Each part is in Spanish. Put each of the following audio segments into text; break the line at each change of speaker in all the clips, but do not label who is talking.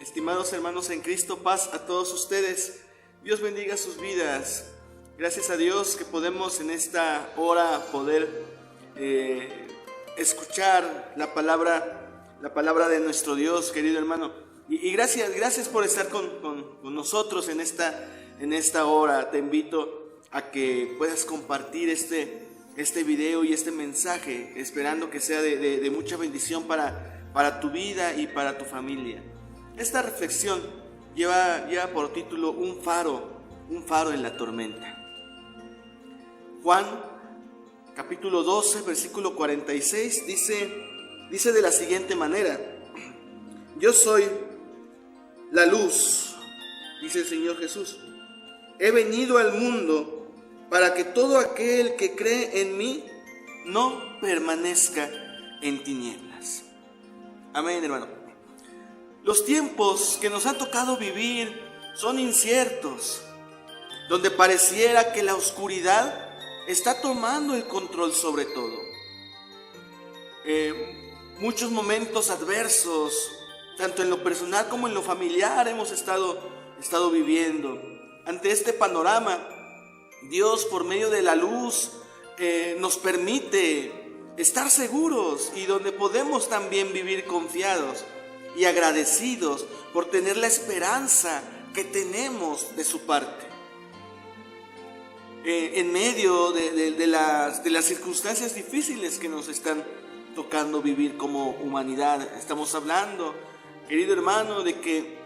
Estimados hermanos en Cristo, paz a todos ustedes. Dios bendiga sus vidas. Gracias a Dios que podemos en esta hora poder escuchar la palabra de nuestro Dios, querido hermano. Y gracias por estar con nosotros en esta hora. Te invito a que puedas compartir este video y este mensaje, esperando que sea de mucha bendición para tu vida y para tu familia. Esta reflexión lleva por título un faro en la tormenta. Juan capítulo 12 versículo 46 dice de la siguiente manera: yo soy la luz, dice el Señor Jesús. He venido al mundo para que todo aquel que cree en mí no permanezca en tinieblas. Amén, hermano. Los tiempos que nos han tocado vivir son inciertos, donde pareciera que la oscuridad está tomando el control sobre todo. Muchos momentos adversos, tanto en lo personal como en lo familiar, hemos estado viviendo. Ante este panorama, Dios, por medio de la luz, nos permite estar seguros y donde podemos también vivir confiados y agradecidos por tener la esperanza que tenemos de su parte. En medio de las circunstancias difíciles que nos están tocando vivir como humanidad, estamos hablando, querido hermano, de que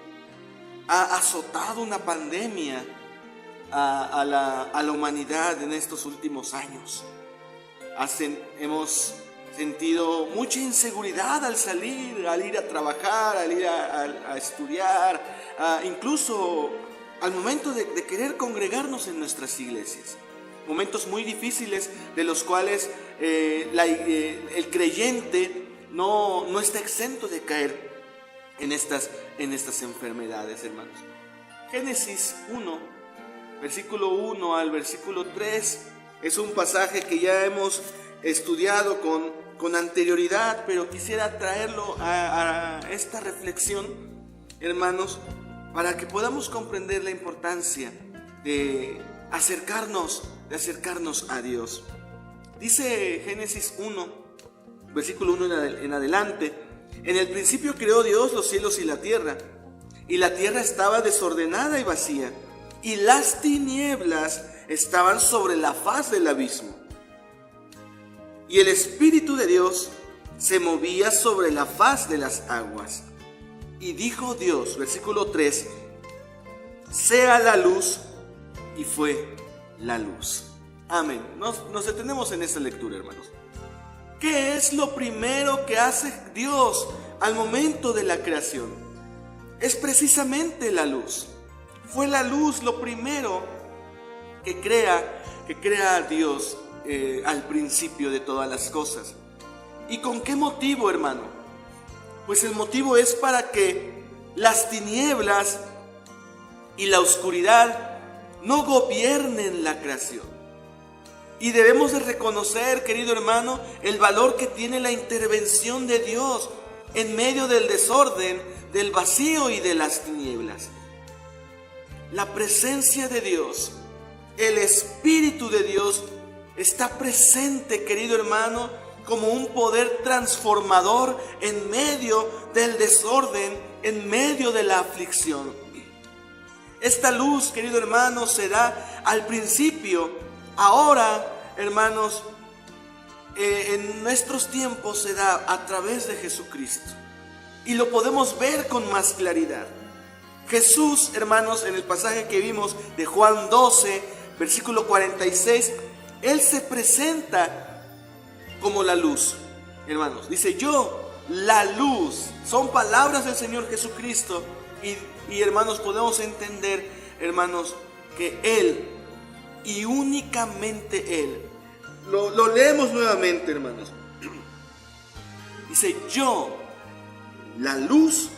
ha azotado una pandemia a la humanidad en estos últimos años. Hemos sentido mucha inseguridad al salir, al ir a trabajar, al ir a estudiar, incluso al momento de querer congregarnos en nuestras iglesias. Momentos muy difíciles de los cuales el creyente no está exento de caer en estas enfermedades, hermanos. Génesis 1, versículo 1 al versículo 3, es un pasaje que ya hemos estudiado con anterioridad, pero quisiera traerlo a esta reflexión, hermanos, para que podamos comprender la importancia de acercarnos a Dios. Dice Génesis 1, versículo 1 en adelante: en el principio creó Dios los cielos y la tierra estaba desordenada y vacía, y las tinieblas estaban sobre la faz del abismo. Y el Espíritu de Dios se movía sobre la faz de las aguas. Y dijo Dios, versículo 3, sea la luz, y fue la luz. Amén. Nos detenemos en esta lectura, hermanos. ¿Qué es lo primero que hace Dios al momento de la creación? Es precisamente la luz. Fue la luz lo primero que crea Dios al principio de todas las cosas. ¿Y con qué motivo, hermano? Pues el motivo es para que las tinieblas y la oscuridad no gobiernen la creación. Y debemos de reconocer, querido hermano, el valor que tiene la intervención de Dios en medio del desorden, del vacío y de las tinieblas. La presencia de Dios, el Espíritu de Dios está presente, querido hermano, como un poder transformador en medio del desorden, en medio de la aflicción. Esta luz, querido hermano, se da al principio. Ahora, hermanos, en nuestros tiempos se da a través de Jesucristo. Y lo podemos ver con más claridad. Jesús, hermanos, en el pasaje que vimos de Juan 12, versículo 46, Él se presenta como la luz, hermanos. Dice, yo, la luz. Son palabras del Señor Jesucristo. Y hermanos, podemos entender, hermanos, que Él, y únicamente Él, lo leemos nuevamente, hermanos. Dice, yo, la luz,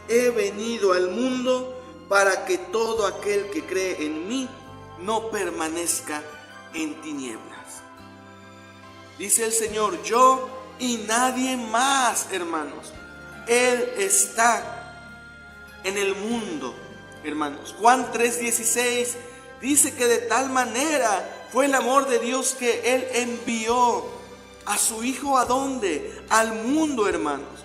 he venido al mundo para que todo aquel que cree en mí no permanezca en tinieblas. Dice el Señor, yo y nadie más, hermanos. Él está en el mundo, hermanos. Juan 3:16 dice que de tal manera fue el amor de Dios que Él envió a su Hijo, ¿a dónde? Al mundo, hermanos.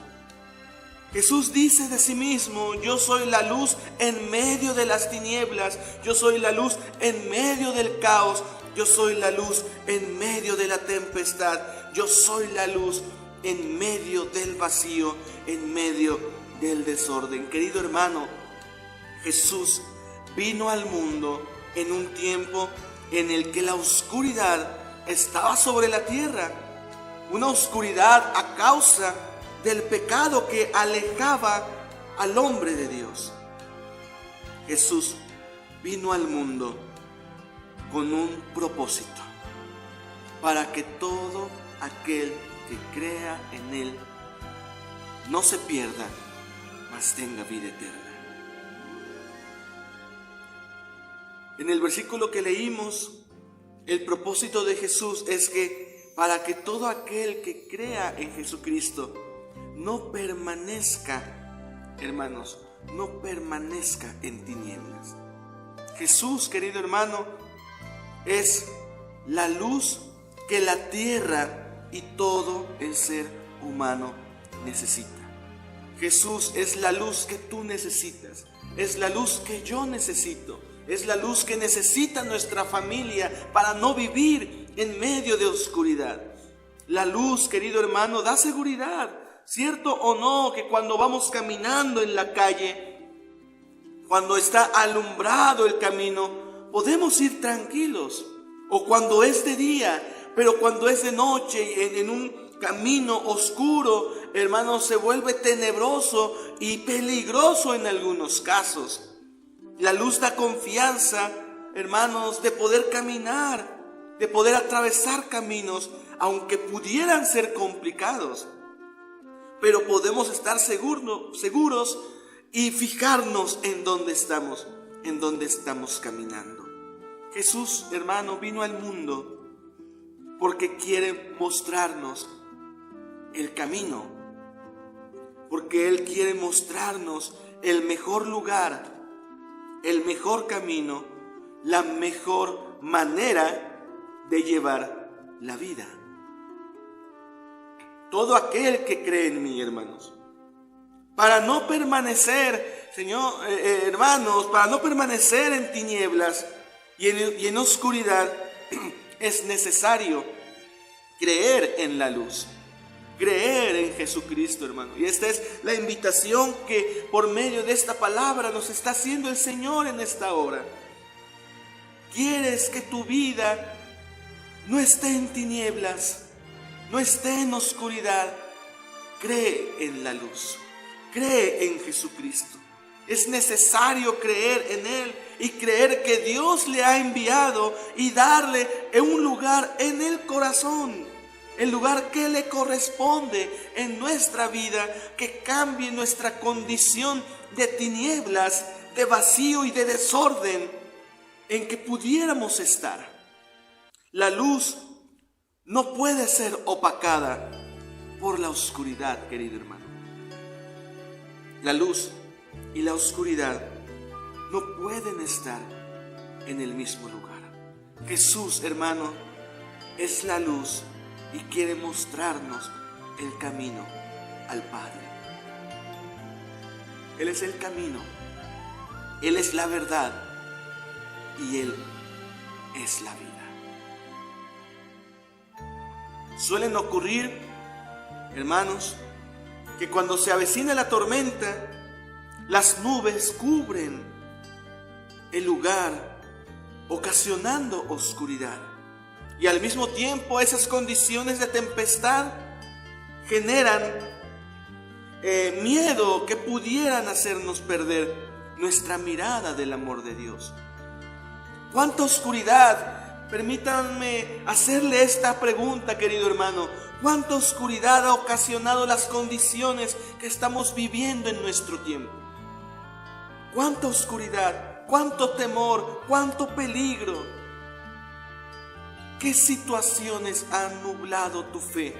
Jesús dice de sí mismo: yo soy la luz en medio de las tinieblas, yo soy la luz en medio del caos, yo soy la luz en medio de la tempestad, yo soy la luz en medio del vacío, en medio del desorden. Querido hermano, Jesús vino al mundo en un tiempo en el que la oscuridad estaba sobre la tierra, una oscuridad a causa del pecado que alejaba al hombre de Dios. Jesús vino al mundo con un propósito: para que todo aquel que crea en Él no se pierda, mas tenga vida eterna. En el versículo que leímos, el propósito de Jesús es que para que todo aquel que crea en Jesucristo no permanezca, hermanos, no permanezca en tinieblas. Jesús, querido hermano, es la luz que la tierra y todo el ser humano necesita. Jesús es la luz que tú necesitas, es la luz que yo necesito, es la luz que necesita nuestra familia para no vivir en medio de oscuridad. La luz, querido hermano, da seguridad. ¿Cierto o no que cuando vamos caminando en la calle, cuando está alumbrado el camino, podemos ir tranquilos? O cuando es de día, pero cuando es de noche, en un camino oscuro, hermanos, se vuelve tenebroso y peligroso en algunos casos. La luz da confianza, hermanos, de poder caminar, de poder atravesar caminos, aunque pudieran ser complicados. Pero podemos estar seguros y fijarnos en dónde estamos caminando. Jesús, hermano, vino al mundo porque quiere mostrarnos el camino, porque Él quiere mostrarnos el mejor lugar, el mejor camino, la mejor manera de llevar la vida. Todo aquel que cree en mí, hermanos, para no permanecer, hermanos, para no permanecer en tinieblas y en oscuridad, es necesario creer en la luz, creer en Jesucristo, hermano. Y esta es la invitación que por medio de esta palabra nos está haciendo el Señor en esta hora. ¿Quieres que tu vida no esté en tinieblas, no esté en oscuridad? Cree en la luz, cree en Jesucristo. Es necesario creer en Él y creer que Dios le ha enviado y darle un lugar en el corazón, el lugar que le corresponde en nuestra vida, que cambie nuestra condición de tinieblas, de vacío y de desorden en que pudiéramos estar. La luz no puede ser opacada por la oscuridad, querido hermano. La luz y la oscuridad no pueden estar en el mismo lugar. Jesús, hermano, es la luz y quiere mostrarnos el camino al Padre. Él es el camino, Él es la verdad y Él es la vida. Suelen ocurrir, hermanos, que cuando se avecina la tormenta, las nubes cubren el lugar, ocasionando oscuridad. Y al mismo tiempo esas condiciones de tempestad generan miedo que pudieran hacernos perder nuestra mirada del amor de Dios. ¿Cuánta oscuridad? Permítanme hacerle esta pregunta, querido hermano. ¿Cuánta oscuridad ha ocasionado las condiciones que estamos viviendo en nuestro tiempo? ¿Cuánta oscuridad? ¿Cuánto temor? ¿Cuánto peligro? ¿Qué situaciones han nublado tu fe?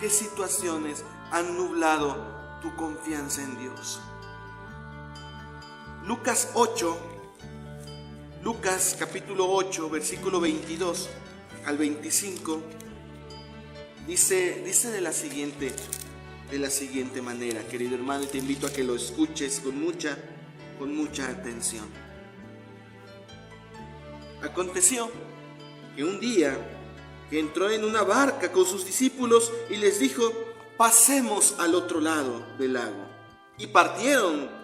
¿Qué situaciones han nublado tu confianza en Dios? Lucas 8, Lucas capítulo 8, versículo 22 al 25, dice de la siguiente manera, querido hermano, y te invito a que lo escuches con mucha atención. Aconteció que un día que entró en una barca con sus discípulos y les dijo: pasemos al otro lado del lago. Y partieron,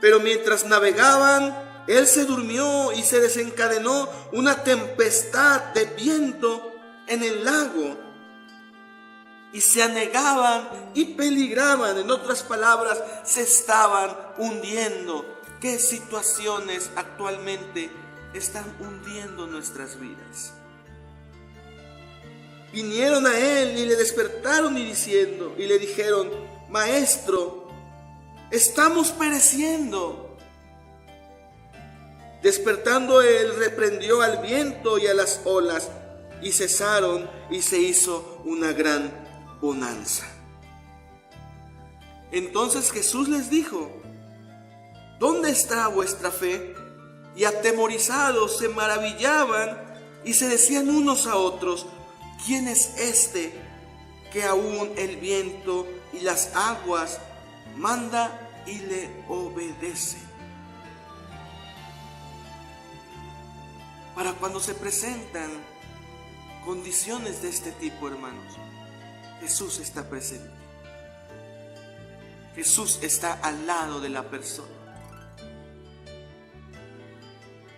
pero mientras navegaban, él se durmió y se desencadenó una tempestad de viento en el lago. Y se anegaban y peligraban, en otras palabras, se estaban hundiendo. ¿Qué situaciones actualmente están hundiendo nuestras vidas? Vinieron a él y le despertaron y le dijeron: Maestro, estamos pereciendo. Despertando él, reprendió al viento y a las olas, y cesaron, y se hizo una gran bonanza. Entonces Jesús les dijo: ¿dónde está vuestra fe? Y atemorizados se maravillaban y se decían unos a otros: ¿quién es este que aún el viento y las aguas manda y le obedece? Para cuando se presentan condiciones de este tipo, hermanos, Jesús está presente. Jesús está al lado de la persona.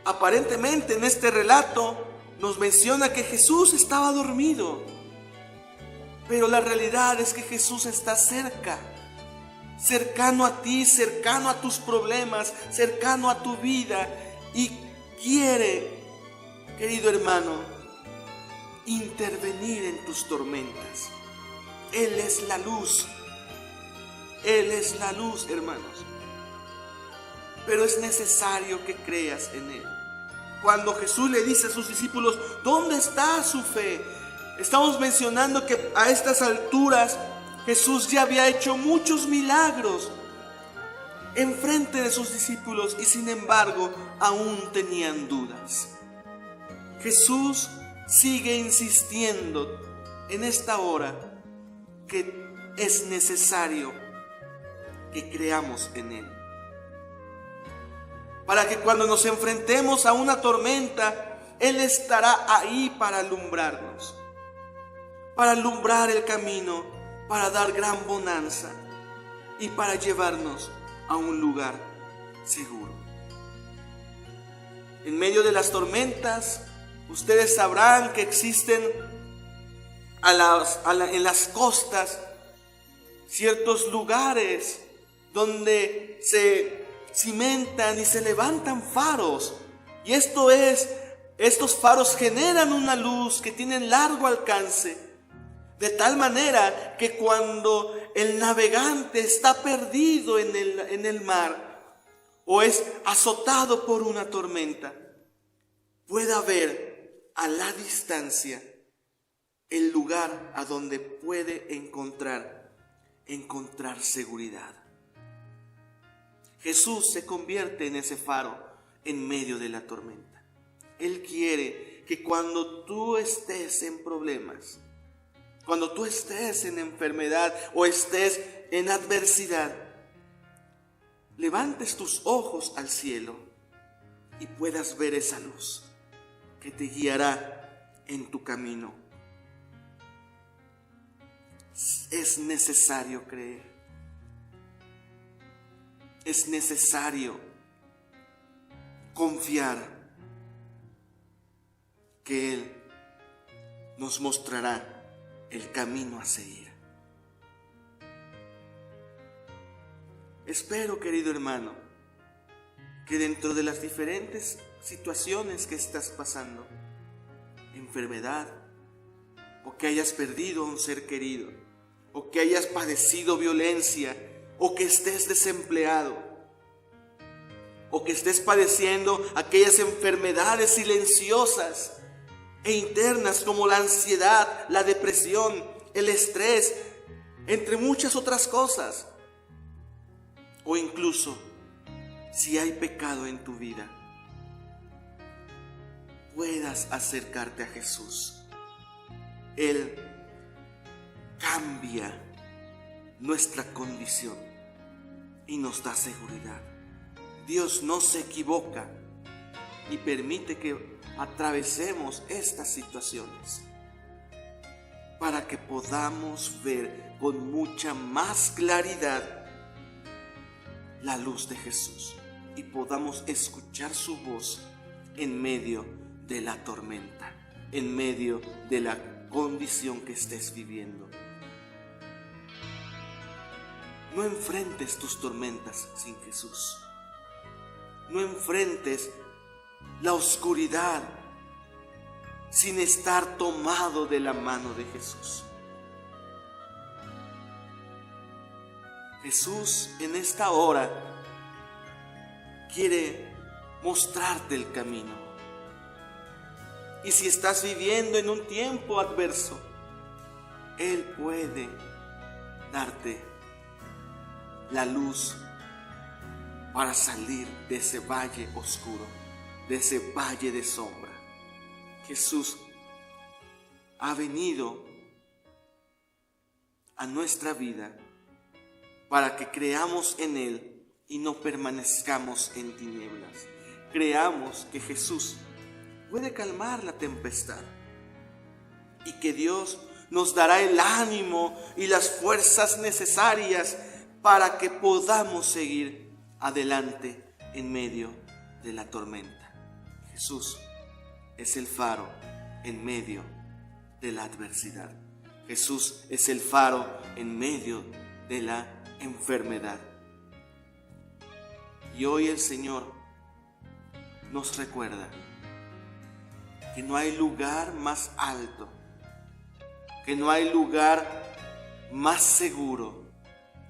Aparentemente en este relato nos menciona que Jesús estaba dormido, pero la realidad es que Jesús está cerca, cercano a ti, cercano a tus problemas, cercano a tu vida, y quiere, querido hermano, intervenir en tus tormentas. Él es la luz. Él es la luz, hermanos. Pero es necesario que creas en Él. Cuando Jesús le dice a sus discípulos: ¿dónde está su fe? Estamos mencionando que a estas alturas Jesús ya había hecho muchos milagros en frente de sus discípulos, y sin embargo aún tenían dudas. Jesús sigue insistiendo en esta hora que es necesario que creamos en Él, para que cuando nos enfrentemos a una tormenta, Él estará ahí para alumbrarnos, para alumbrar el camino, para dar gran bonanza y para llevarnos a un lugar seguro. En medio de las tormentas, ustedes sabrán que existen en las costas ciertos lugares donde se cimentan y se levantan faros. Y estos faros generan una luz que tiene largo alcance, de tal manera que cuando el navegante está perdido en el mar o es azotado por una tormenta, pueda ver a la distancia el lugar a donde puede encontrar seguridad. Jesús se convierte en ese faro en medio de la tormenta. Él quiere que cuando tú estés en problemas, cuando tú estés en enfermedad o estés en adversidad, levantes tus ojos al cielo y puedas ver esa luz que te guiará en tu camino. Es necesario creer. Es necesario confiar que Él nos mostrará el camino a seguir. Espero, querido hermano, que dentro de las diferentes situaciones que estás pasando, enfermedad, o que hayas perdido a un ser querido, o que hayas padecido violencia, o que estés desempleado, o que estés padeciendo aquellas enfermedades silenciosas e internas como la ansiedad, la depresión, el estrés, entre muchas otras cosas, o incluso si hay pecado en tu vida, puedas acercarte a Jesús. Él cambia nuestra condición y nos da seguridad. Dios no se equivoca y permite que atravesemos estas situaciones para que podamos ver con mucha más claridad la luz de Jesús y podamos escuchar su voz en medio de la tormenta, en medio de la condición que estés viviendo. No enfrentes tus tormentas sin Jesús. No enfrentes la oscuridad sin estar tomado de la mano de Jesús. Jesús en esta hora quiere mostrarte el camino. Y si estás viviendo en un tiempo adverso, Él puede darte la luz para salir de ese valle oscuro, de ese valle de sombra. Jesús ha venido a nuestra vida para que creamos en Él y no permanezcamos en tinieblas. Creamos que Jesús puede calmar la tempestad y que Dios nos dará el ánimo y las fuerzas necesarias para que podamos seguir adelante en medio de la tormenta. Jesús es el faro en medio de la adversidad. Jesús es el faro en medio de la enfermedad. Y hoy el Señor nos recuerda que no hay lugar más alto, que no hay lugar más seguro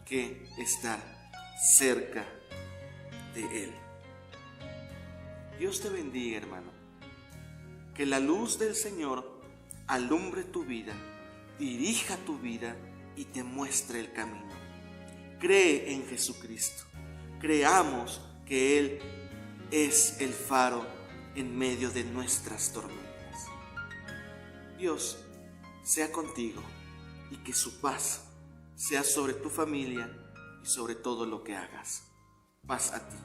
que estar cerca de Él. Dios te bendiga, hermano. Que la luz del Señor alumbre tu vida, dirija tu vida y te muestre el camino. Cree en Jesucristo. Creamos que Él es el faro en medio de nuestras tormentas. Dios sea contigo y que su paz sea sobre tu familia y sobre todo lo que hagas. Paz a ti.